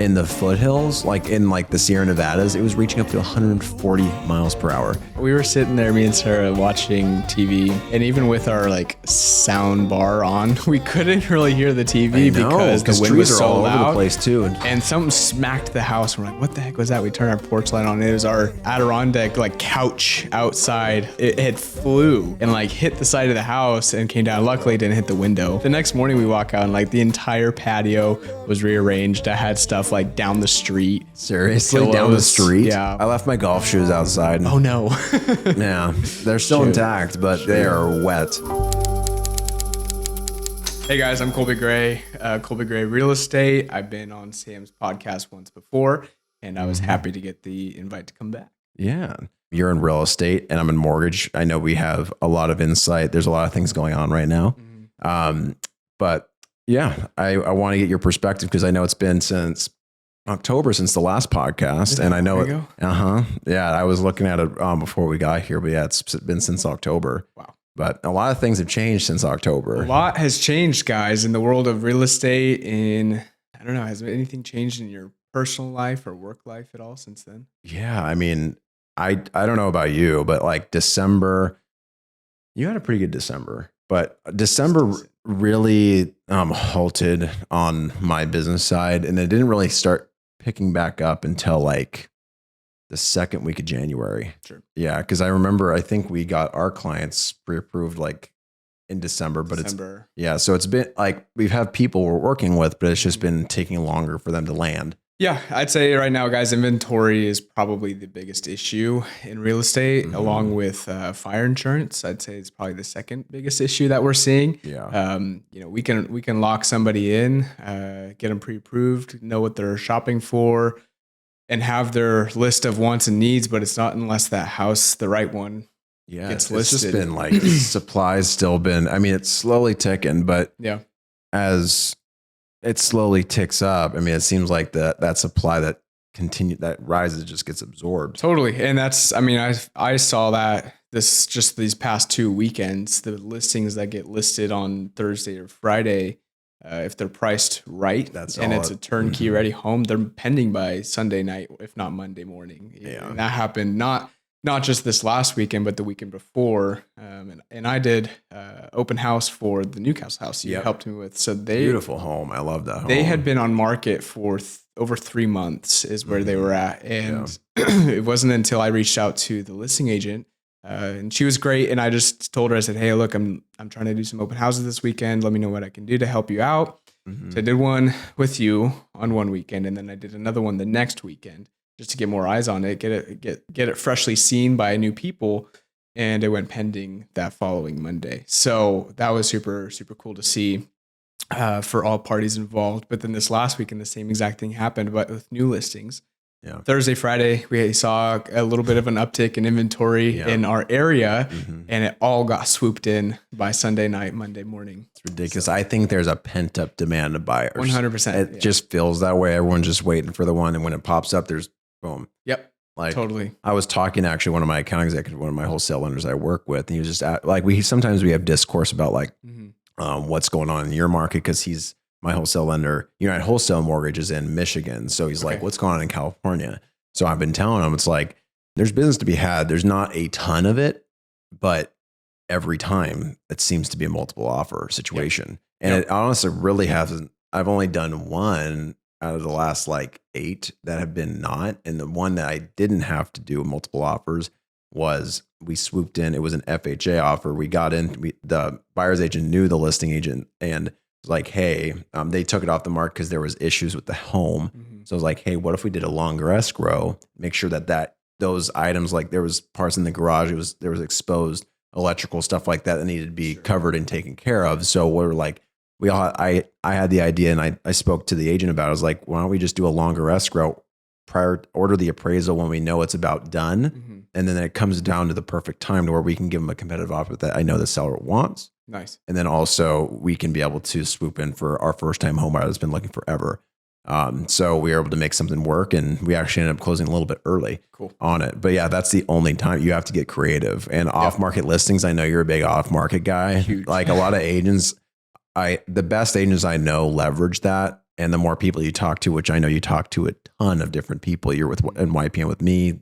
in the foothills, like in like the Sierra Nevadas, it was reaching up to 140 miles per hour. We were sitting there, me and Sarah, watching TV, and even with our like sound bar on, we couldn't really hear the TV because the wind was so all loud. over the place too. And something smacked the house. We're like, what the heck was that? We turned our porch light on. It was our Adirondack like couch outside. It had flew and like hit the side of the house and came down. Luckily, it didn't hit the window. The next morning we walk out and like the entire patio was rearranged. I had stuff like down the street. Seriously, Pillows. down the street? Yeah. I left my golf shoes outside. Oh no. Yeah, they're still intact, but they are wet. Hey guys, I'm Colby Gray, Colby Gray Real Estate. I've been on Sam's podcast once before, and I was happy to get the invite to come back. Yeah. You're in real estate and I'm in mortgage. I know we have a lot of insight. There's a lot of things going on right now. But yeah, I want to get your perspective because I know it's been since October since the last podcast. And I know Yeah, I was looking at it before we got here, but yeah, it's been since October. Wow. But a lot of things have changed since October. A lot has changed, guys, in the world of real estate. I don't know, has anything changed in your personal life or work life at all since then? Yeah, I mean, I don't know about you, but like December, you had a pretty good December, but December really halted on my business side, and it didn't really start picking back up until like the second week of January. Sure. Yeah, because I remember I think we got our clients pre-approved like in December, but so it's been like we've had people we're working with, but it's just been taking longer for them to land. Yeah, I'd say right now, guys, inventory is probably the biggest issue in real estate, along with fire insurance. I'd say it's probably the second biggest issue that we're seeing. Yeah. We can lock somebody in, get them pre-approved, know what they're shopping for, and have their list of wants and needs. But it's not unless that house, the right one, gets listed. It's just been like supplies still been. I mean, it's slowly ticking, but as it slowly ticks up. I mean, it seems like that supply that rises just gets absorbed. Totally. And that's, I mean, I saw that these past 2 weekends, the listings that get listed on Thursday or Friday, if they're priced right, it's a turnkey ready home, they're pending by Sunday night, if not Monday morning. Yeah. And that happened not just this last weekend, but the weekend before. And I did open house for the Newcastle house you helped me with. So beautiful home. I love that home. They had been on market for over 3 months is where they were at. And it wasn't until I reached out to the listing agent and she was great. And I just told her, I said, hey, look, I'm trying to do some open houses this weekend. Let me know what I can do to help you out. So I did one with you on one weekend. And then I did another one the next weekend, just to get more eyes on it, get it freshly seen by new people. And it went pending that following Monday. So that was super, super cool to see for all parties involved. But then this last weekend, the same exact thing happened, but with new listings. Yeah. Thursday, Friday, we saw a little bit of an uptick in inventory in our area, and it all got swooped in by Sunday night, Monday morning. It's ridiculous. So, I think there's a pent up demand of buyers. 100%. It just feels that way. Everyone's just waiting for the one. And when it pops up, there's boom. Yep. Like totally. I was talking to actually one of my account executives, one of my wholesale lenders I work with, and he was just sometimes we have discourse about like what's going on in your market, because he's my wholesale lender. United Wholesale Mortgage is in Michigan, so he's like, what's going on in California? So I've been telling him, it's like there's business to be had. There's not a ton of it, but every time it seems to be a multiple offer situation, and it honestly really hasn't. I've only done one out of the last like 8 that have been not. And the one that I didn't have to do multiple offers was we swooped in. It was an FHA offer. We got in, the buyer's agent knew the listing agent and was like, hey, they took it off the market because there was issues with the home. So I was like, hey, what if we did a longer escrow, make sure that those items, like there was parts in the garage, there was exposed electrical stuff like that needed to be covered and taken care of. So we're like, I had the idea and I spoke to the agent about it. I was like, why don't we just do a longer escrow, order the appraisal when we know it's about done. And then it comes down to the perfect time to where we can give them a competitive offer that I know the seller wants. Nice. And then also we can be able to swoop in for our first time home buyer that's been looking forever. So we were able to make something work, and we actually ended up closing a little bit early on it. But yeah, that's the only time you have to get creative. And off market listings, I know you're a big off market guy. Huge. Like a lot of agents, the best agents I know leverage that And the more people you talk to, which I know you talk to a ton of different people, you're with NYPN with me,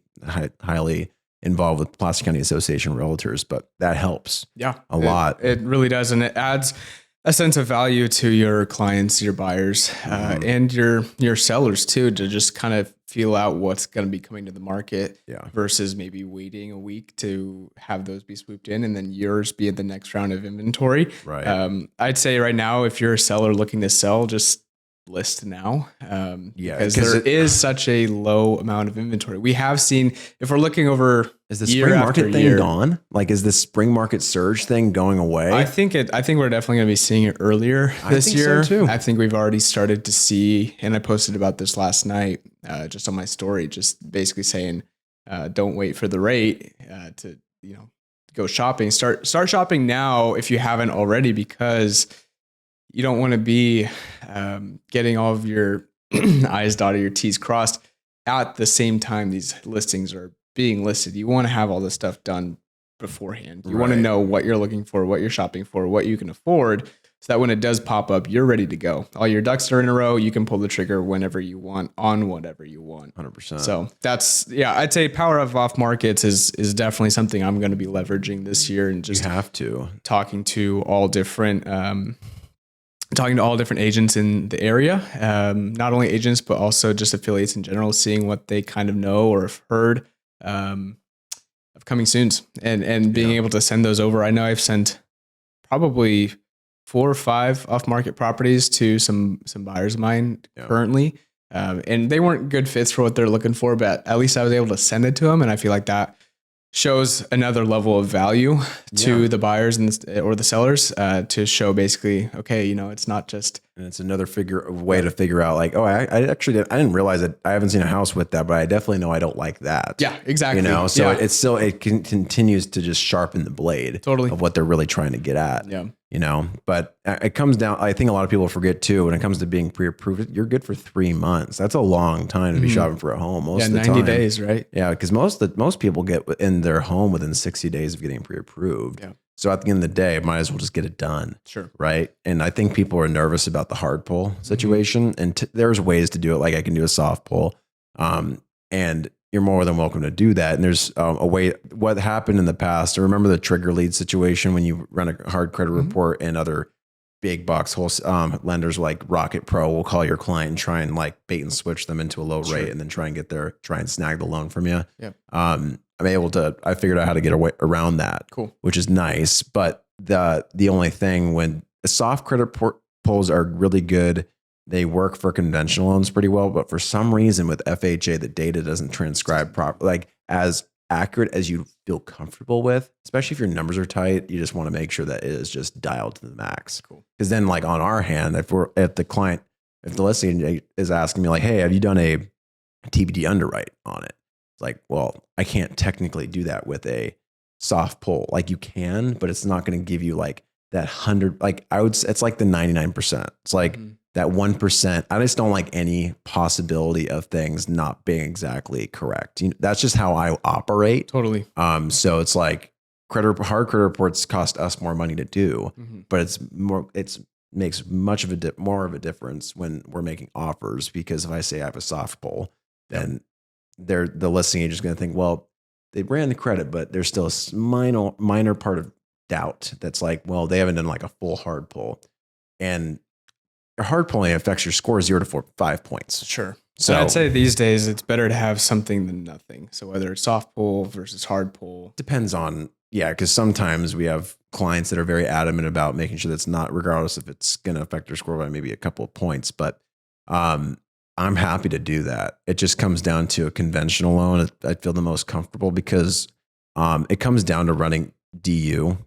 highly involved with Placer County Association of Realtors, but that helps a lot. It really does. And it adds a sense of value to your clients, your buyers, and your sellers too, to just kind of feel out what's going to be coming to the market versus maybe waiting a week to have those be swooped in and then yours be in the next round of inventory. Right. I'd say right now, if you're a seller looking to sell, just list now. Because there is such a low amount of inventory. We have seen, if we're looking over, is the spring market thing gone? Like, is the spring market surge thing going away? I think we're definitely going to be seeing it earlier this year. So too. I think we've already started to see, and I posted about this last night, just on my story, just basically saying, don't wait for the rate to go shopping. Start shopping now if you haven't already, because you don't want to be getting all of your I's dotted, your T's crossed at the same time these listings are being listed. You want to have all this stuff done beforehand. You want to know what you're looking for, what you're shopping for, what you can afford, so that when it does pop up, you're ready to go. All your ducks are in a row. You can pull the trigger whenever you want on whatever you want. 100%. So that's, I'd say power of off markets is definitely something I'm going to be leveraging this year, and just talking to all different agents in the area, not only agents, but also just affiliates in general, seeing what they kind of know or have heard of coming soons, and being able to send those over. I know I've sent probably 4 or 5 off-market properties to some buyers of mine currently, and they weren't good fits for what they're looking for, but at least I was able to send it to them, and I feel like that shows another level of value to the buyers or the sellers, to show basically, okay, it's not just, and it's another way to figure out like, oh, I didn't realize it. I haven't seen a house with that, but I definitely know I don't like that. Yeah, exactly. So it continues to just sharpen the blade of what they're really trying to get at. Yeah. But it comes down, I think a lot of people forget too, when it comes to being pre-approved, you're good for 3 months. That's a long time to be shopping for a home. Most of the 90 days, right? Yeah. Because most people get in their home within 60 days of getting pre-approved. Yeah. So at the end of the day, might as well just get it done. Sure. Right. And I think people are nervous about the hard pull situation, and there's ways to do it. Like I can do a soft pull, and you're more than welcome to do that. And there's a way. What happened in the past, I remember the trigger lead situation when you run a hard credit report, and other big box lenders like Rocket Pro will call your client and try and like bait and switch them into a low rate, and then try and snag the loan from you. Yeah. I figured out how to get around that. Cool. Which is nice. But the only thing, when soft credit pulls are really good, they work for conventional loans pretty well, but for some reason with FHA, the data doesn't transcribe properly, like as accurate as you feel comfortable with, especially if your numbers are tight. You just want to make sure that it is just dialed to the max. Cool. Because then like on our hand, if the listing is asking me like, hey, have you done a TBD underwrite on it? It's like, well, I can't technically do that with a soft pull. Like you can, but it's not going to give you like that 100, like it's like the 99%. It's like that 1%. I just don't like any possibility of things not being exactly correct. That's just how I operate. Totally. So it's like hard credit reports cost us more money to do, but makes much of more of a difference when we're making offers, because if I say I have a soft pull, then the listing agent is going to think, well, they ran the credit, but there's still a minor part of doubt that's like, well, they haven't done like a full hard pull, and hard pulling affects your score 0 to 5 points. Sure. So I'd say these days it's better to have something than nothing. So whether it's soft pull versus hard pull, depends on, because sometimes we have clients that are very adamant about making sure that's not, regardless if it's going to affect their score by maybe a couple of points. But I'm happy to do that. It just comes down to a conventional loan. I feel the most comfortable because it comes down to running DU,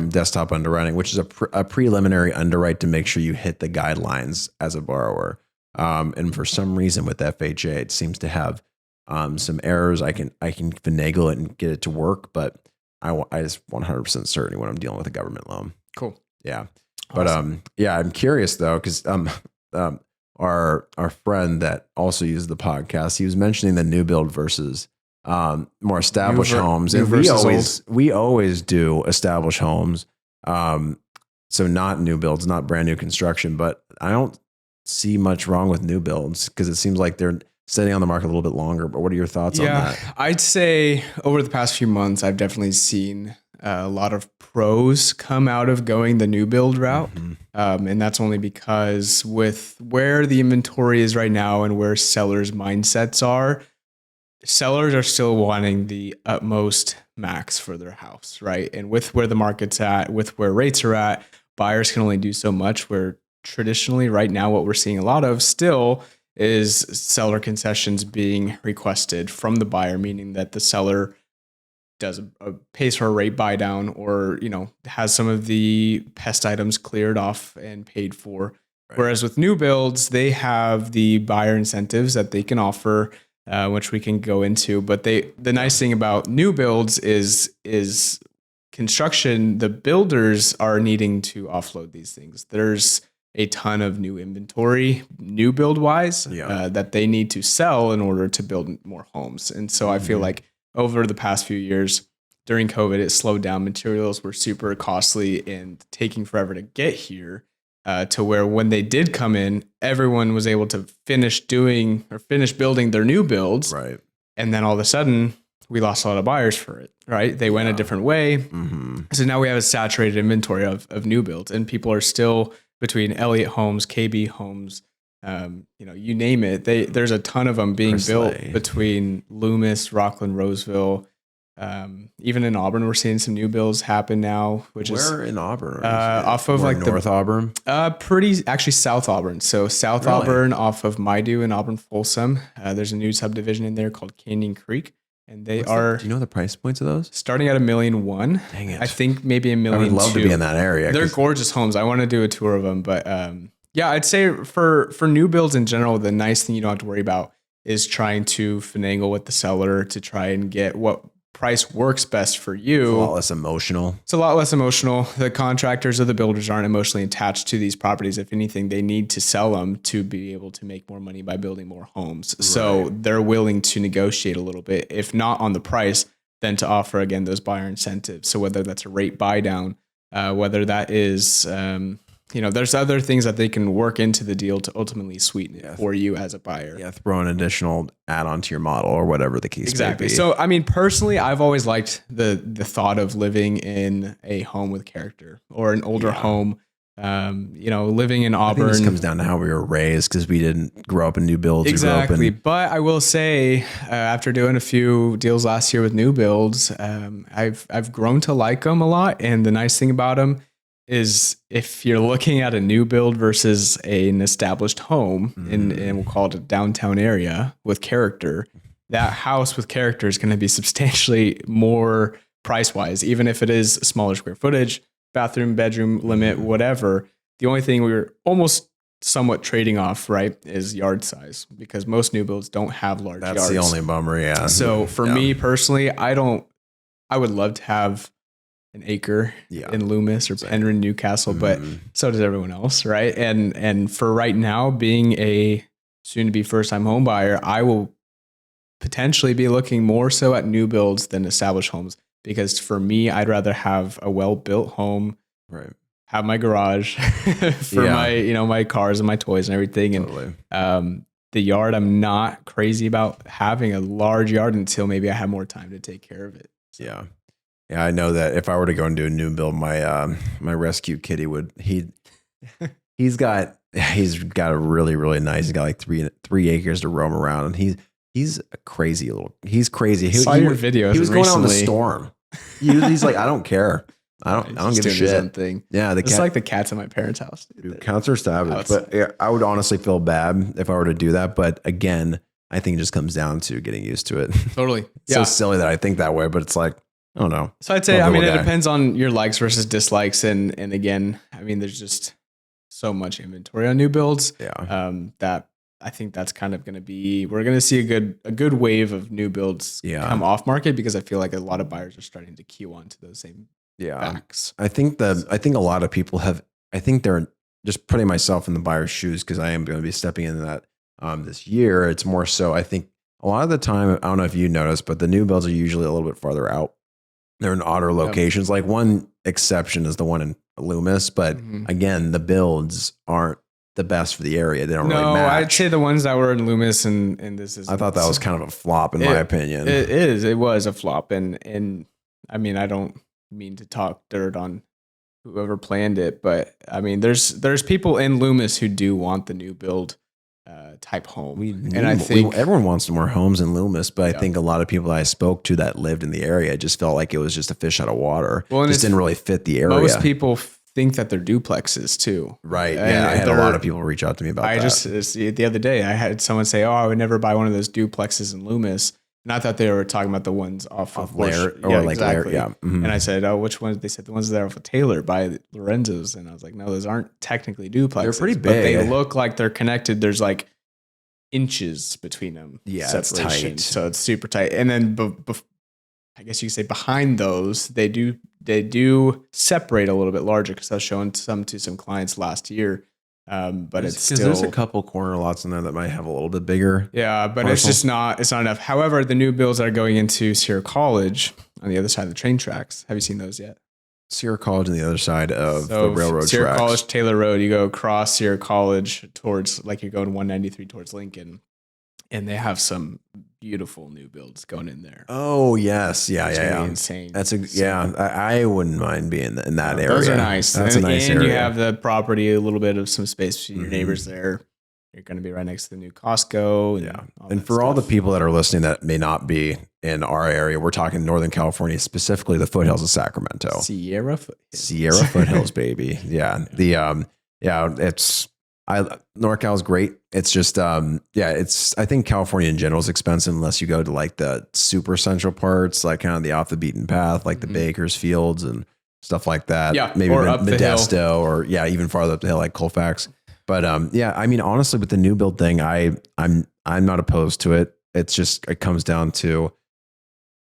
desktop underwriting, which is a preliminary underwrite to make sure you hit the guidelines as a borrower. And for some reason with FHA, it seems to have some errors. I can finagle it and get it to work, but I just 100% certain when I'm dealing with a government loan. Cool. Yeah. Awesome. But I'm curious though, because our friend that also used the podcast, he was mentioning the new build versus more established homes, and we always do established homes. So not new builds, not brand new construction, but I don't see much wrong with new builds because it seems like they're sitting on the market a little bit longer. But what are your thoughts on that? I'd say over the past few months, I've definitely seen a lot of pros come out of going the new build route. And that's only because with where the inventory is right now and where sellers' mindsets are, sellers are still wanting the utmost max for their house, right? And with where the market's at, with where rates are at, buyers can only do so much, where traditionally right now what we're seeing a lot of still is seller concessions being requested from the buyer, meaning that the seller pays for a rate buy down, or has some of the pest items cleared off and paid for. Right. Whereas with new builds, they have the buyer incentives that they can offer, which we can go into. But the nice thing about new builds is construction. The builders are needing to offload these things. There's a ton of new inventory, new build wise, that they need to sell in order to build more homes. And so I feel like over the past few years during COVID, it slowed down. Materials were super costly and taking forever to get here, to where when they did come in, everyone was able to finish building their new builds. Right. And then all of a sudden we lost a lot of buyers for it, right? They went a different way. So now we have a saturated inventory of new builds, and people are still between Elliott Homes, KB Homes, you name it. There's a ton of them being built between Loomis, Rockland, Roseville. Even in Auburn, we're seeing some new builds happen now. Where in Auburn? Off of like North Auburn? Actually South Auburn. So South Auburn off of Maidu and Auburn Folsom. There's a new subdivision in there called Canyon Creek. And they do you know the price points of those? Starting at $1.1 million. Dang it. I think maybe $1.2 million. I would love to be in that area. They're gorgeous homes. I want to do a tour of them. But I'd say for new builds in general, the nice thing you don't have to worry about is trying to finagle with the seller to try and get what price works best for you. It's a lot less emotional. It's a lot less emotional. The contractors or the builders aren't emotionally attached to these properties. If anything, they need to sell them to be able to make more money by building more homes. Right. So they're willing to negotiate a little bit, if not on the price, then to offer, again, those buyer incentives. So whether that's a rate buy down, whether that is, there's other things that they can work into the deal to ultimately sweeten it for you as a buyer. Yeah, throw an additional add-on to your model or whatever the case may be. So, I mean, personally, I've always liked the thought of living in a home with character or an older home. Living in Auburn. I think this comes down to how we were raised, because we didn't grow up in new builds. Exactly. But I will say, after doing a few deals last year with new builds, I've grown to like them a lot. And the nice thing about them is, if you're looking at a new build versus an established home, and we'll call it a downtown area with character, that house with character is going to be substantially more price-wise, even if it is smaller square footage, bathroom, bedroom limit, whatever. The only thing we were almost somewhat trading off, right, is yard size, because most new builds don't have large yards. That's the only bummer, yeah. So for me personally, I would love to have an acre in Loomis or Penryn, Newcastle, but so does everyone else, right? And for right now, being a soon-to-be first-time home buyer, I will potentially be looking more so at new builds than established homes, because for me, I'd rather have a well-built home, right? Have my garage for my cars and my toys and everything, and the yard. I'm not crazy about having a large yard until maybe I have more time to take care of it. So. Yeah, I know that if I were to go and do a new build, my rescue kitty he's got a really, really nice. He's got like three acres to roam around, and he's a crazy he's crazy. I saw your videos. He was going out in the storm. He's like, I don't care. I don't give a shit. Thing. Yeah, it's like the cats in my parents' house. Dude, cats are savage. But yeah, I would honestly feel bad if I were to do that. But again, I think it just comes down to getting used to it. Totally. So silly that I think that way, but it's like, I don't know. So I'd say, it depends on your likes versus dislikes. And again, there's just so much inventory on new builds. That I think that's kind of going to be, we're going to see a good wave of new builds come off market, because I feel like a lot of buyers are starting to queue on to those same facts. I think a lot of people they're just putting myself in the buyer's shoes, because I am going to be stepping into that this year. It's more so, I think a lot of the time, I don't know if you noticed, but the new builds are usually a little bit farther out. They're in odder locations. Like one exception is the one in Loomis, but again, the builds the best for the area. They don't No, really match. I'd say the ones that were in Loomis and this is. I thought that was kind of a flop in my opinion. It was a flop, and I mean, I don't mean to talk dirt on whoever planned it, but I mean, there's people in Loomis who do want the new build type home, and I think everyone wants more homes in Loomis, but I think a lot of people that I spoke to that lived in the area just felt like it was just a fish out of water. Well, it just didn't really fit the area. Most people think that they're duplexes too, right? Yeah, I had a lot of people reach out to me about that. Just the other day I had someone say, "Oh, I would never buy one of those duplexes in Loomis." And I thought they were talking about the ones off of Lair, or like exactly. Lair, yeah. Mm-hmm. And I said, "Oh, which ones?" They said the ones that are off of Taylor by Lorenzo's, and I was like, "No, those aren't technically duplexes. They're pretty big, but they look like they're connected. There's like inches between them. Yeah, it's tight. So it's super tight. And then, I guess you could say behind those, they do separate a little bit larger because I was showing some to some clients last year. But it's still, there's a couple corner lots in there that might have a little bit bigger. Yeah, but it's not enough. However, the new builds that are going into Sierra College on the other side of the train tracks. Have you seen those yet? Sierra College on the other side of the railroad Sierra tracks. College, Taylor Road, you go across Sierra College towards, like you're going 193 towards Lincoln. And they have some beautiful new builds going in there. Oh yes, yeah. Insane. I wouldn't mind being in that area. Those are nice. That's a nice area. And you have the property, a little bit of some space for your neighbors there. You're going to be right next to the new Costco. And for all the people that are listening that may not be in our area, we're talking Northern California, specifically the foothills of Sacramento. Sierra foothills, baby. Yeah. NorCal is great. It's just, I think California in general is expensive unless you go to like the super central parts, like kind of the off the beaten path, like the Bakersfields and stuff like that. Yeah. Maybe or Modesto or even farther up the hill, like Colfax. But I mean, honestly, with the new build thing, I'm not opposed to it. It's just, it comes down to,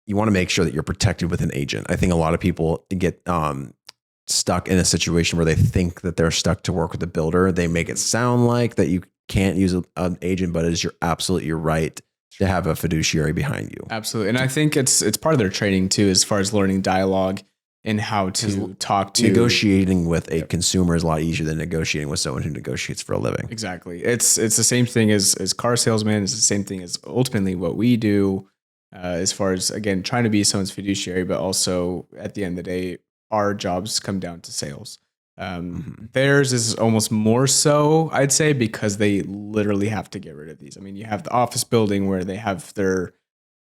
you want to make sure that you're protected with an agent. I think a lot of people get, stuck in a situation where they think that they're stuck to work with a builder. They make it sound like that you can't use an agent, but it's your right to have a fiduciary behind you. Absolutely. And I think it's part of their training too, as far as learning dialogue and how to talk to. Negotiating with a consumer is a lot easier than negotiating with someone who negotiates for a living. Exactly. It's the same thing as car salesman. It's the same thing as ultimately what we do, as far as, again, trying to be someone's fiduciary, but also at the end of the day, our jobs come down to sales. Theirs is almost more so, I'd say, because they literally have to get rid of these. I mean, you have the office building where they have their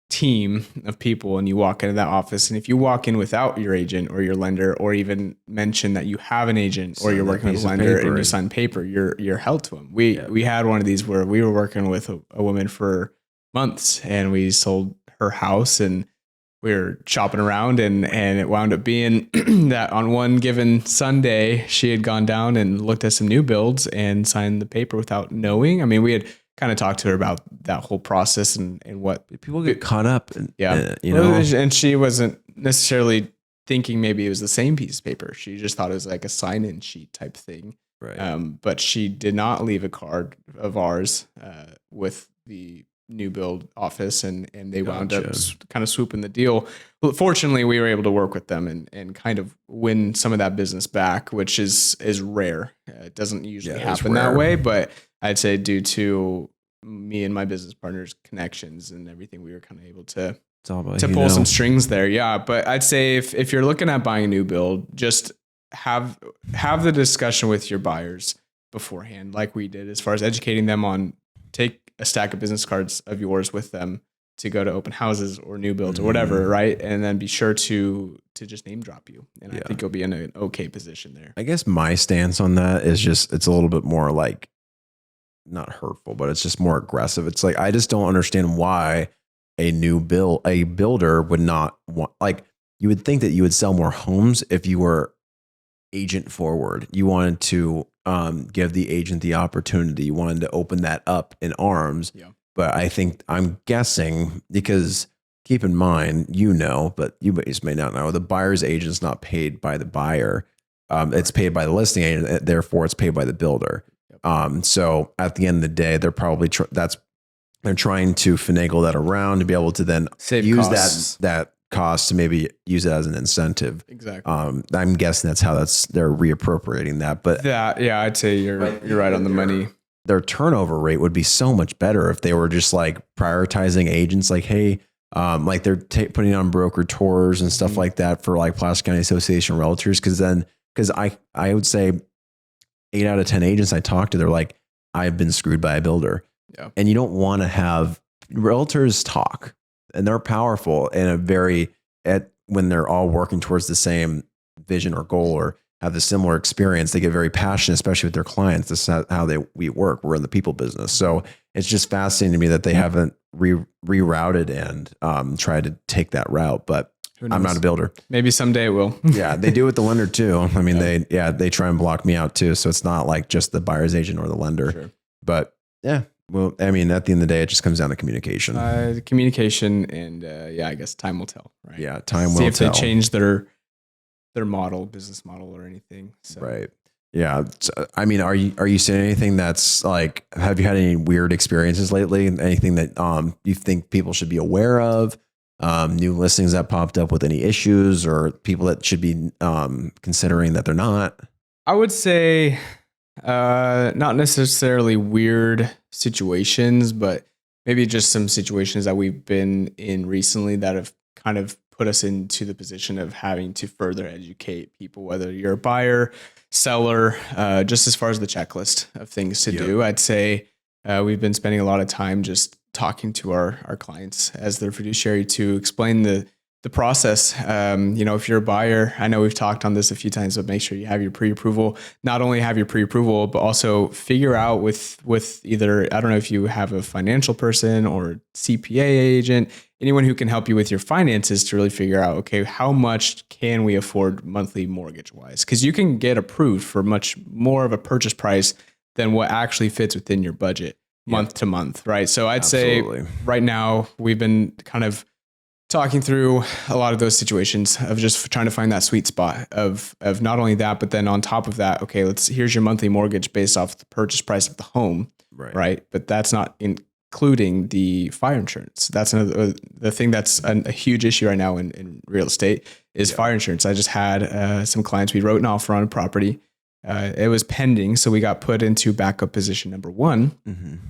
team of people, and you walk into that office, and if you walk in without your agent or your lender, or even mention that you have an agent or you're working with a lender and you sign paper, you're held to them. We had one of these where we were working with a woman for months, and we sold her house, and we were shopping around, and it wound up being that on one given Sunday, she had gone down and looked at some new builds and signed the paper without knowing. I mean, we had kind of talked to her about that whole process and what people get caught up in. And she wasn't necessarily thinking maybe it was the same piece of paper. She just thought it was like a sign-in sheet type thing. Right. But she did not leave a card of ours with the new build office, and they wound up kind of swooping the deal. But fortunately, we were able to work with them and kind of win some of that business back, which is rare. It doesn't usually happen that way, but I'd say due to me and my business partners' connections and everything, we were kind of able to pull some strings there. Yeah, but I'd say if you're looking at buying a new build, just have the discussion with your buyers beforehand, like we did, as far as educating them on, take a stack of business cards of yours with them to go to open houses or new builds or whatever, right? And then be sure to just name drop you. And I think you'll be in an okay position there. I guess my stance on that is just, it's a little bit more like, not hurtful, but it's just more aggressive. It's like, I just don't understand why a builder would not want, like, you would think that you would sell more homes if you were agent forward. You wanted to give the agent the opportunity. You wanted to open that up in arms. Yeah. But I'm guessing, because keep in mind, but you just may not know, the buyer's agent is not paid by the buyer. It's paid by the listing agent. Therefore, it's paid by the builder. So at the end of the day, they're probably they're trying to finagle that around to be able to then save use costs. that costs to maybe use it as an incentive. Exactly. I'm guessing that's how they're reappropriating that. But I'd say you're right on the money. Their turnover rate would be so much better if they were just like prioritizing agents, like, hey, like they're putting on broker tours and stuff like that for like Placer County Association realtors. Because I would say 8 out of 10 agents I talk to, they're like, I've been screwed by a builder. Yeah. And you don't want to have realtors talk, and they're powerful in a when they're all working towards the same vision or goal or have the similar experience. They get very passionate, especially with their clients. This is how we work. We're in the people business. So it's just fascinating to me that they haven't rerouted and tried to take that route, but I'm not a builder. Maybe someday it will. Yeah. They do with the lender too. I mean, they try and block me out too. So it's not like just the buyer's agent or the lender, Sure. But yeah. Well, I mean, at the end of the day, it just comes down to communication. Communication and I guess time will tell, right? Yeah. Time will tell. See if they change their business model or anything. So. Right. Yeah. So, I mean, are you seeing anything that's like, have you had any weird experiences lately? Anything that you think people should be aware of? New listings that popped up with any issues, or people that should be considering that they're not? I would say not necessarily weird situations, but maybe just some situations that we've been in recently that have kind of put us into the position of having to further educate people, whether you're a buyer, seller, just as far as the checklist of things to do. I'd say we've been spending a lot of time just talking to our clients as their fiduciary to explain the process. If you're a buyer, I know we've talked on this a few times, but make sure you have your pre-approval. Not only have your pre-approval, but also figure out with either, I don't know if you have a financial person or CPA agent, anyone who can help you with your finances to really figure out, okay, how much can we afford monthly mortgage wise? Because you can get approved for much more of a purchase price than what actually fits within your budget month to month, right? So I'd say right now we've been kind of talking through a lot of those situations of just trying to find that sweet spot of not only that, but then on top of that, okay, here's your monthly mortgage based off the purchase price of the home, right? But that's not including the fire insurance. That's another the thing that's a huge issue right now in real estate is fire insurance. I just had some clients, we wrote an offer on a property. It was pending, so we got put into backup position number 1.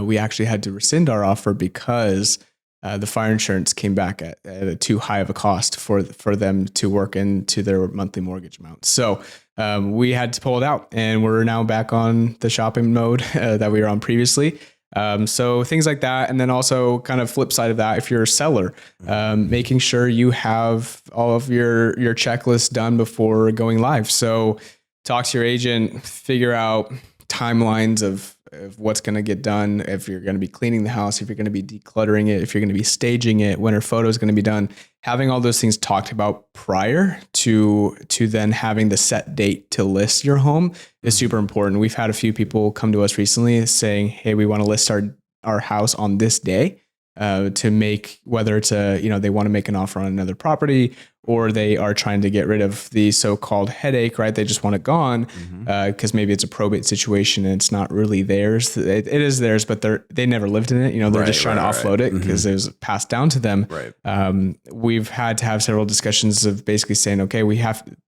We actually had to rescind our offer because the fire insurance came back at a too high of a cost for them to work into their monthly mortgage amount. So we had to pull it out, and we're now back on the shopping mode that we were on previously. So things like that. And then also kind of flip side of that, if you're a seller, making sure you have all of your checklist done before going live. So talk to your agent, figure out timelines of what's going to get done. If you're going to be cleaning the house, if you're going to be decluttering it, if you're going to be staging it, when are photos going to be done, having all those things talked about prior to then having the set date to list your home is super important. We've had a few people come to us recently saying, hey, we want to list our house on this day. To make, whether it's they want to make an offer on another property, or they are trying to get rid of the so-called headache, right? They just want it gone because maybe it's a probate situation and it's not really theirs. It is theirs, but they never lived in it. They're just trying to offload it because it was passed down to them. Right. We've had to have several discussions of basically saying, okay,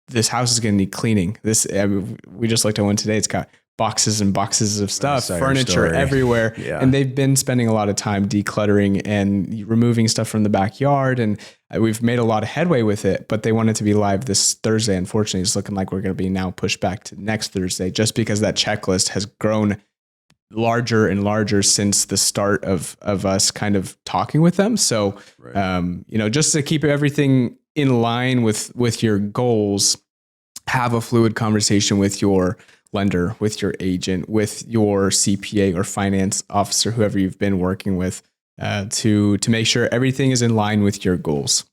this house is going to need cleaning. We just looked at one today. It's got boxes and boxes of stuff, furniture everywhere. Yeah. And they've been spending a lot of time decluttering and removing stuff from the backyard. And we've made a lot of headway with it, but they wanted to be live this Thursday. Unfortunately, it's looking like we're going to be now pushed back to next Thursday, just because that checklist has grown larger and larger since the start of us kind of talking with them. So, just to keep everything in line with your goals, have a fluid conversation with your lender, with your agent, with your CPA or finance officer, whoever you've been working with, to make sure everything is in line with your goals.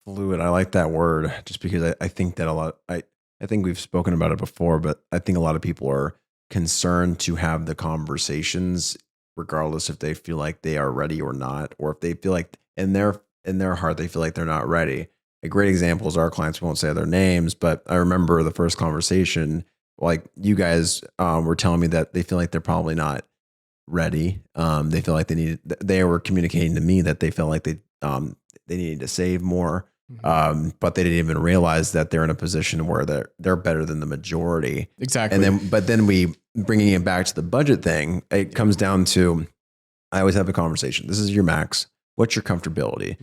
Fluid. I like that word, just because I think that I think we've spoken about it before, but I think a lot of people are concerned to have the conversations regardless if they feel like they are ready or not, or if they feel like in their heart they feel like they're not ready. A great example is our clients. We won't say their names, but I remember the first conversation, like you guys were telling me that they feel like they're probably not ready. They feel like they were communicating to me that they felt like they needed to save more. But they didn't even realize that they're in a position where they're better than the majority. Exactly. And then we bringing it back to the budget thing, it comes down to, I always have a conversation. This is your max. What's your comfortability?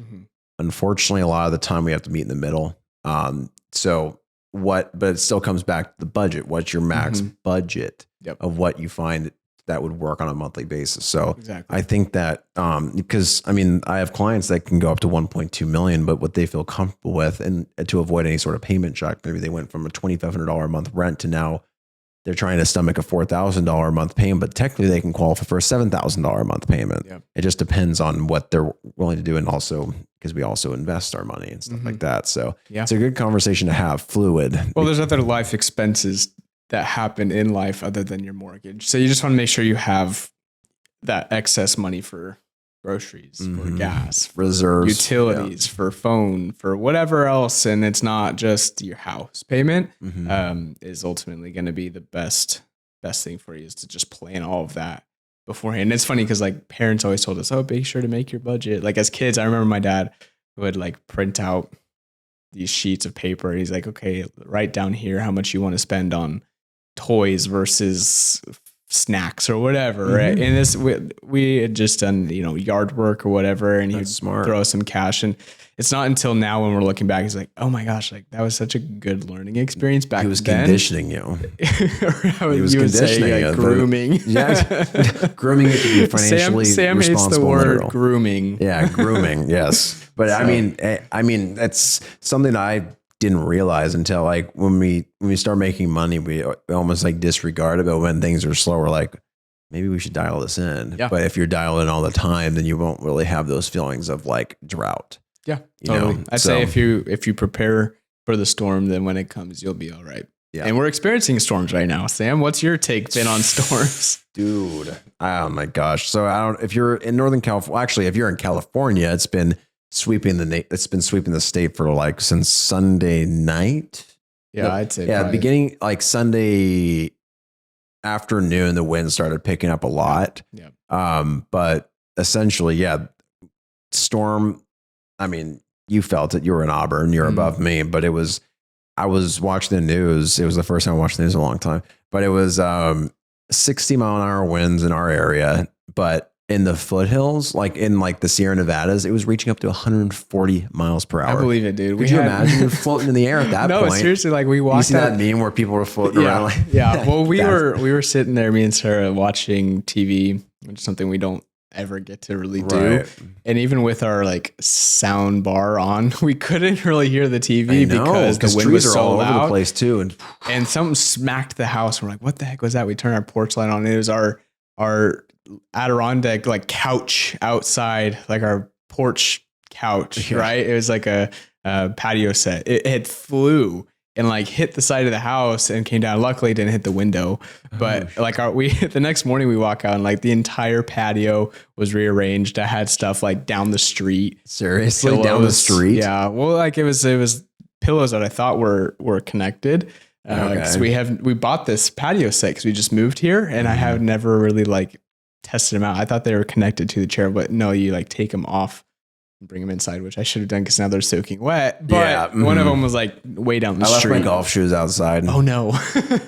Unfortunately, a lot of the time we have to meet in the middle. But it still comes back to the budget. What's your max budget of what you find that would work on a monthly basis? So I think that, because I mean, I have clients that can go up to 1.2 million, but what they feel comfortable with, and to avoid any sort of payment shock, maybe they went from a $2,500 a month rent to now they're trying to stomach a $4,000 a month payment, but technically they can qualify for a $7,000 a month payment. It just depends on what they're willing to do. And also because we also invest our money and stuff like that. So it's a good conversation to have, fluid. Well, there's other life expenses that happen in life other than your mortgage. So you just want to make sure you have that excess money for groceries, for gas, reserves, utilities, for phone, for whatever else. And it's not just your house payment is ultimately going to be the best thing for you, is to just plan all of that beforehand. And it's funny because like parents always told us, oh, be sure to make your budget. Like as kids, I remember my dad would like print out these sheets of paper. He's like, okay, write down here how much you want to spend on toys versus snacks or whatever, right? And this we had just done, yard work or whatever, and he'd throw some cash. And it's not until now when we're looking back, he's like, oh my gosh, like that was such a good learning experience back then. He was conditioning you. He was conditioning you. Grooming. Grooming it to be financially Sam hates the word grooming. Yeah, grooming. Yes. But so. I mean, that's something I didn't realize until like when we start making money, we almost like disregard it. But when things are slow, we're like, maybe we should dial this in. But if you're dialing all the time, then you won't really have those feelings of like drought. Yeah, totally. I say if you prepare for the storm, then when it comes, you'll be all right. Yeah. And we're experiencing storms right now. Sam, what's your take been on storms? Dude, oh my gosh. So if you're in Northern California, actually, if you're in California, it's been sweeping the state for like since Sunday night. Yeah, I'd say. Yeah, beginning like Sunday afternoon, the wind started picking up a lot. Yeah. But essentially, storm. I mean, you felt it. You were in Auburn. You're above me, but I was watching the news. It was the first time I watched the news in a long time. But it was 60-mile-an-hour winds in our area, but in the foothills, like in like the Sierra Nevadas, it was reaching up to 140 miles per hour. I believe it, dude. Could you imagine you're floating in the air at that point? No, seriously, like we walked. You see that meme where people were floating around? Like, Well, we were sitting there, me and Sarah, watching TV, which is something we don't ever get to really do. And even with our like sound bar on, we couldn't really hear the TV because the wind was so all loud. Over the place too, and something smacked the house. We're like, what the heck was that? We turned our porch light on. And it was our Adirondack like couch outside, like our porch couch, right? It was like a patio set. It had flew and like hit the side of the house and came down. Luckily, it didn't hit the window. But the next morning we walk out and like the entire patio was rearranged. I had stuff like down the street. Seriously, pillows. Down the street? Yeah. Well, like it was pillows that I thought were connected. So we bought this patio set because we just moved here, and I have never really like tested them out. I thought they were connected to the chair, but no, you like take them off and bring them inside, which I should have done because now they're soaking wet. But one of them was like way down the street. I left my golf shoes outside. Oh no.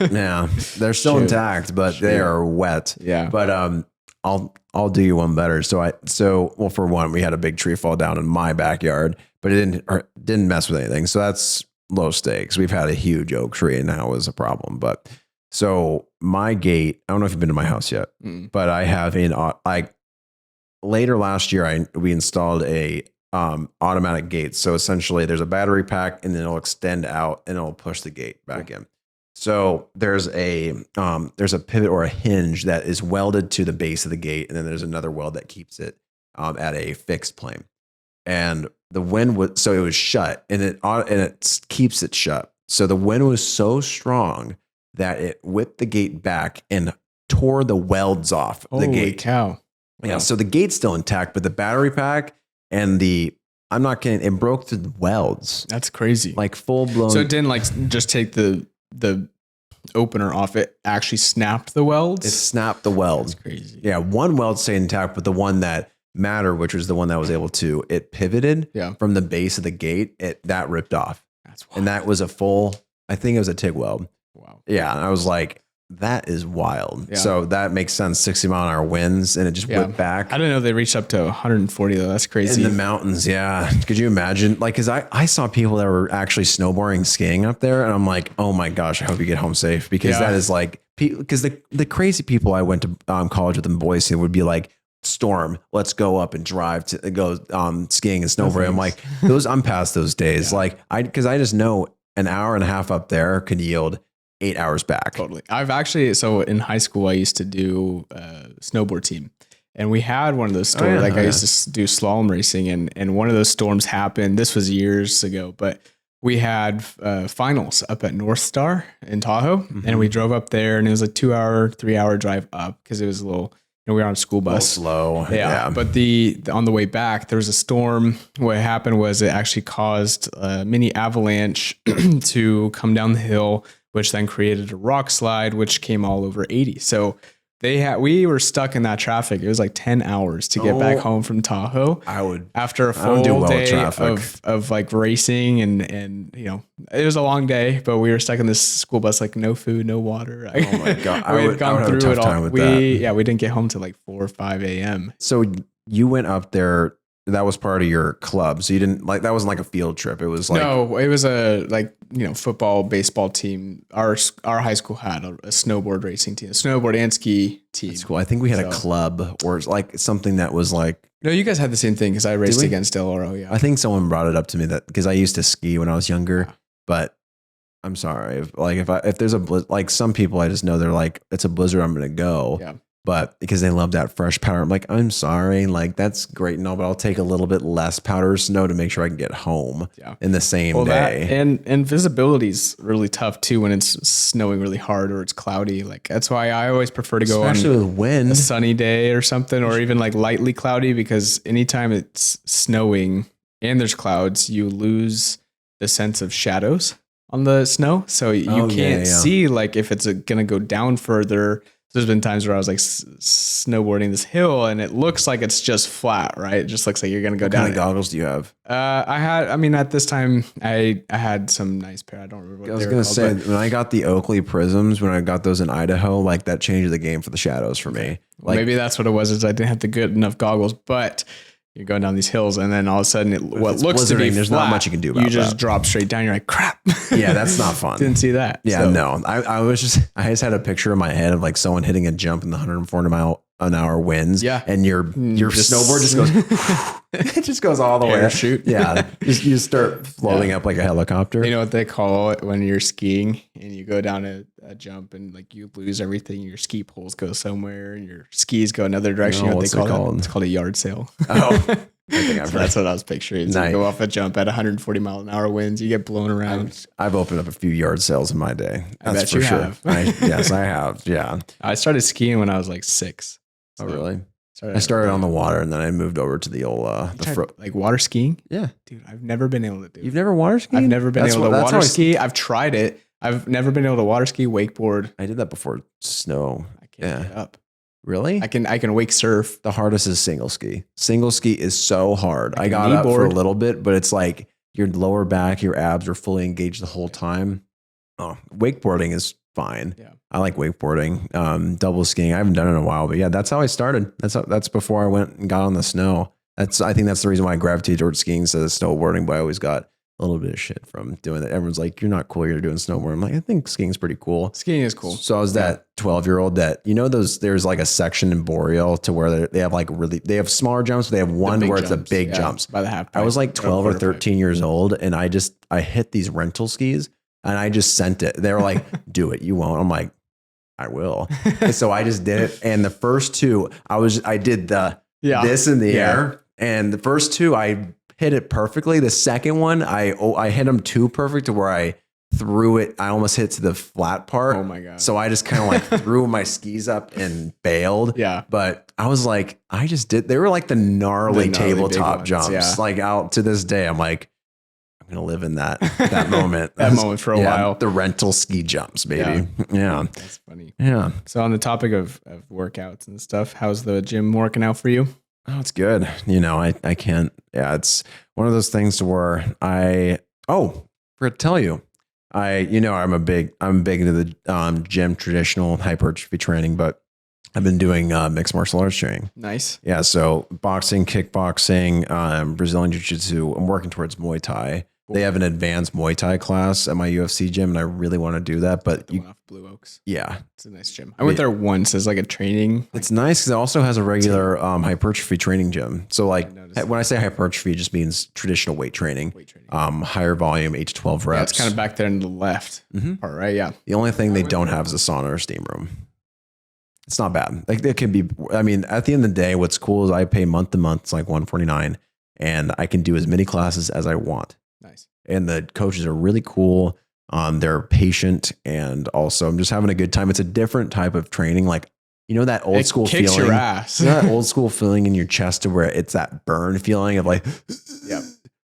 Yeah, they're still intact, but they are wet. Yeah. But I'll do you one better. So for one, we had a big tree fall down in my backyard, but it didn't mess with anything. So that's low stakes. We've had a huge oak tree and now is a problem. But so my gate, I don't know if you've been to my house yet, but I have later last year, we installed a automatic gate. So essentially there's a battery pack and then it'll extend out and it'll push the gate back in. So there's a pivot or a hinge that is welded to the base of the gate. And then there's another weld that keeps it at a fixed plane. And the wind was, so it was shut and it keeps it shut. So the wind was so strong that it whipped the gate back and tore the welds off the gate. Holy cow. Yeah. So the gate's still intact, but the battery pack and I'm not kidding, it broke the welds. That's crazy. Like full blown. So it didn't like just take the opener off, it actually snapped the welds? It snapped the welds. That's crazy. Yeah. One weld stayed intact, but the one that matter, which was the one that was able to, it pivoted from the base of the gate. That ripped off. That's wild. And that was I think it was a TIG weld. Wow. Yeah. And I was like, that is wild. Yeah. So that makes sense. 60-mile-an-hour winds, and it just whipped back. I didn't know they reached up to 140 though. That's crazy. In the mountains. Yeah. Could you imagine? Like, cause I saw people that were actually snowboarding, skiing up there, and I'm like, oh my gosh, I hope you get home safe, because that is like, because the crazy people I went to college with in Boise would be like, storm, let's go up and drive to go skiing and snowboarding. I'm like, I'm past those days. Like cause I just know an hour and a half up there could yield 8 hours back. Totally. So in high school, I used to do a snowboard team, and we had one of those storms. I used to do slalom racing, and one of those storms happened. This was years ago, but we had finals up at North Star in Tahoe, and we drove up there, and it was a 3-hour drive up, because it was a little, we were on a school bus. Slow. Yeah. But on the way back, there was a storm. What happened was it actually caused a mini avalanche to come down the hill, which then created a rock slide, which came all over 80. So we were stuck in that traffic. It was like 10 hours to get back home from Tahoe. After a full day of like racing, and it was a long day, but we were stuck in this school bus, like no food, no water. Oh my God. We had gone through it all. We didn't get home till like 4 or 5 a.m. So you went up there. That was part of your club. So you didn't like, that wasn't like a field trip. It was like, no, it was a football, baseball team. Our high school had a snowboard racing team, a snowboard and ski team. That's cool. I think we had a club, or like something that was like, no, you guys had the same thing, because I raced against Del Oro. Yeah. I think someone brought it up to me, that because I used to ski when I was younger, but I'm sorry. If there's like some people, I just know they're like, it's a blizzard, I'm going to go. Yeah. But because they love that fresh powder, I'm like, I'm sorry, like that's great and all, but I'll take a little bit less powder snow to make sure I can get home in the same day. And visibility is really tough too when it's snowing really hard or it's cloudy. Like that's why I always prefer to go especially with wind, a sunny day or something, or even like lightly cloudy, because anytime it's snowing and there's clouds, you lose the sense of shadows on the snow, so you can't see like if it's gonna go down further. There's been times where I was like snowboarding this hill and it looks like it's just flat, right? It just looks like you're going to go down. What kind of goggles do you have? At this time I had some nice pair. I don't remember what I was going to say, when I got the Oakley Prisms, when I got those in Idaho, like that changed the game for the shadows for me. Like, maybe that's what it was, is I didn't have the good enough goggles, but you're going down these hills and then all of a sudden what looks to be there's flat, not much you can do about you just drop straight down. You're like, crap. Yeah, that's not fun. Didn't see that. Yeah, so. No. I just had a picture in my head of like someone hitting a jump in the 140-mile-an-hour winds. Yeah. And your snowboard just goes, it just goes all the way. Parachute. Yeah. You start floating up like a helicopter. You know what they call it when you're skiing and you go down a jump and like you lose everything. Your ski poles go somewhere and your skis go another direction. No, what they call it? It's called a yard sale. Oh. I think that's what I was picturing. So you go off a jump at 140-mile-an-hour winds, you get blown around. I've opened up a few yard sales in my day. That's I bet you sure. have. Yes, I have. Yeah. I started skiing when I was like 6. So really? I started on the water and then I moved over to the old like water skiing. Yeah, dude, I've never been able to do. You've never water skied? I've never been able to water ski. I've tried it. I've never been able to water ski, wakeboard. I did that before snow. I can't get up. Really? I can wake surf. The hardest is single ski. Single ski is so hard. I got up for a little bit, but it's like your lower back, your abs are fully engaged the whole time. Oh, wakeboarding is fine. Yeah. I like wakeboarding. Double skiing, I haven't done it in a while, but yeah, that's how I started. That's before I went and got on the snow. I think that's the reason why I gravitated towards skiing instead of snowboarding, but I always got a little bit of shit from doing that. Everyone's like, you're not cool, you're doing snowboard. I'm like, I think skiing's pretty cool. Skiing is cool. So I was that 12-year-old that, there's like a section in Boreal to where they have like they have smaller jumps, but they have one where it's the big jumps. By the half pipe. I was like 12 or 13 years old and I hit these rental skis and I just sent it. They were like, do it, you won't. I'm like, I will. And so I just did it. And the first two, I did this in the air. And the first two, I hit it perfectly. The second one, I hit them too perfect to where I threw it. I almost hit to the flat part. Oh my God. So I just kind of like threw my skis up and bailed. Yeah. But I was like, they were like the gnarly tabletop jumps. Yeah. Like out to this day, I'm like, I'm going to live in that moment. That moment for a while. The rental ski jumps, baby. Yeah. That's funny. Yeah. So on the topic of workouts and stuff, how's the gym working out for you? Oh, it's good. You know, I can't, yeah, it's one of those things to where for to tell you, I'm big into the gym traditional hypertrophy training, but I've been doing mixed martial arts training. Nice. Yeah. So boxing, kickboxing, Brazilian jiu-jitsu. I'm working towards Muay Thai. They have an advanced Muay Thai class at my UFC gym, and I really want to do that. But the one off Blue Oaks. Yeah, it's a nice gym. I went there once as like a training. It's nice because it also has a regular hypertrophy training gym. So like when I say hypertrophy, it just means traditional weight training. Higher volume, 8 to 12 reps. Yeah, it's kind of back there in the left part, right? Yeah. The only thing they don't have is a sauna or steam room. It's not bad. Like it can be. I mean, at the end of the day, what's cool is I pay month to month. It's like $149, and I can do as many classes as I want. Nice. And the coaches are really cool. They're patient, and also I'm just having a good time. It's a different type of training. Like, you know, that old school kicks feeling. Your ass. You know, that old school feeling in your chest to where it's that burn feeling of like, yeah,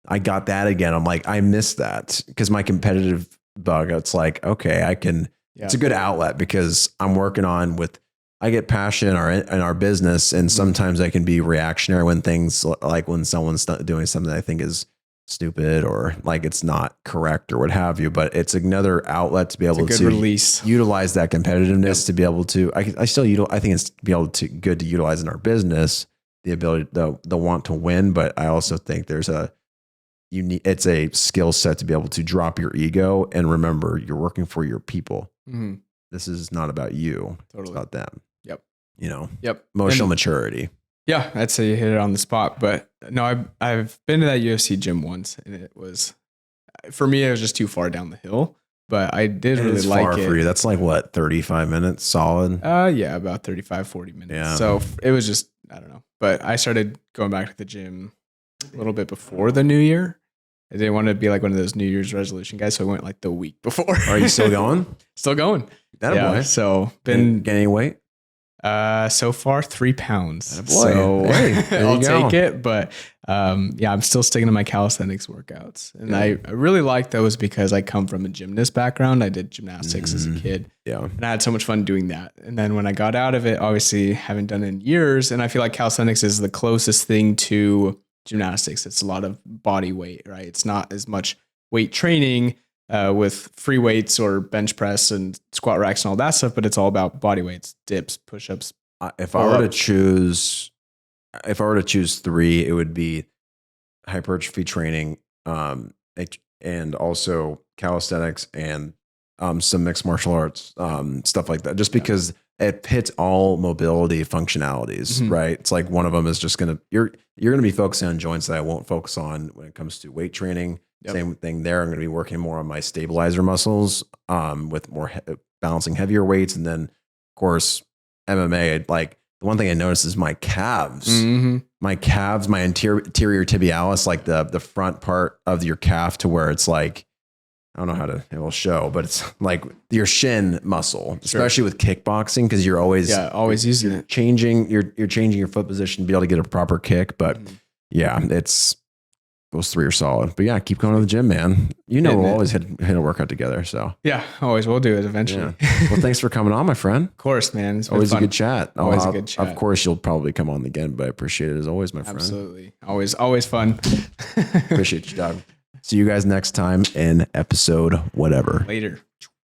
I got that again. I'm like, I miss that because my competitive bug. It's like, okay, I can. Yeah. It's a good outlet because I'm working on with. I get passionate in our business, and sometimes I can be reactionary when things like when someone's doing something that I think is stupid or like it's not correct or what have you. But it's another outlet to be able to utilize that competitiveness to be able to. I think it's to be able to good to utilize in our business the ability the want to win. But I also think there's it's a skill set to be able to drop your ego and remember you're working for your people. Mm-hmm. This is not about you. Totally. It's about them. Yep. You know. Yep. Emotional maturity. Yeah, I'd say you hit it on the spot. But no, I've been to that UFC gym once, and it was for me. It was just too far down the hill. But I did really like far it. For you. That's like what 35 minutes solid. Yeah, about 35, 40 minutes. Yeah. So it was just I don't know. But I started going back to the gym a little bit before the new year. I didn't want to be like one of those New Year's resolution guys, so I went like the week before. Are you still going? Still going. That boy. So been gaining weight. So far 3 pounds. Boy. So hey, I'll take it. But yeah, I'm still sticking to my calisthenics workouts, and I really like those because I come from a gymnast background. I did gymnastics as a kid. Yeah, and I had so much fun doing that. And then when I got out of it, obviously haven't done it in years, and I feel like calisthenics is the closest thing to gymnastics. It's a lot of body weight, right? It's not as much weight training with free weights or bench press and squat racks and all that stuff, but it's all about body weights, dips, push-ups. If I were to choose 3, it would be hypertrophy training, and also calisthenics and some mixed martial arts, stuff like that. Just because it hits all mobility functionalities, right? It's like one of them is just you're gonna be focusing on joints that I won't focus on when it comes to weight training. Yep. Same thing there. I'm gonna be working more on my stabilizer muscles, with more balancing heavier weights, and then of course MMA. Like the one thing I noticed is my calves. My calves, my anterior tibialis, like the front part of your calf, to where it's like. I don't know how it will show, but it's like your shin muscle, especially with kickboxing, because you're always using it. You're changing your foot position to be able to get a proper kick. But yeah, those 3 are solid. But yeah, keep going to the gym, man. You know, we'll always hit a workout together. So yeah, always we'll do it eventually. Yeah. Well, thanks for coming on, my friend. Of course, man. It's always fun. a good chat. Always a good chat. Of course, you'll probably come on again, but I appreciate it as always, my friend. Absolutely, always fun. Appreciate you, dog. See you guys next time in episode whatever. Later.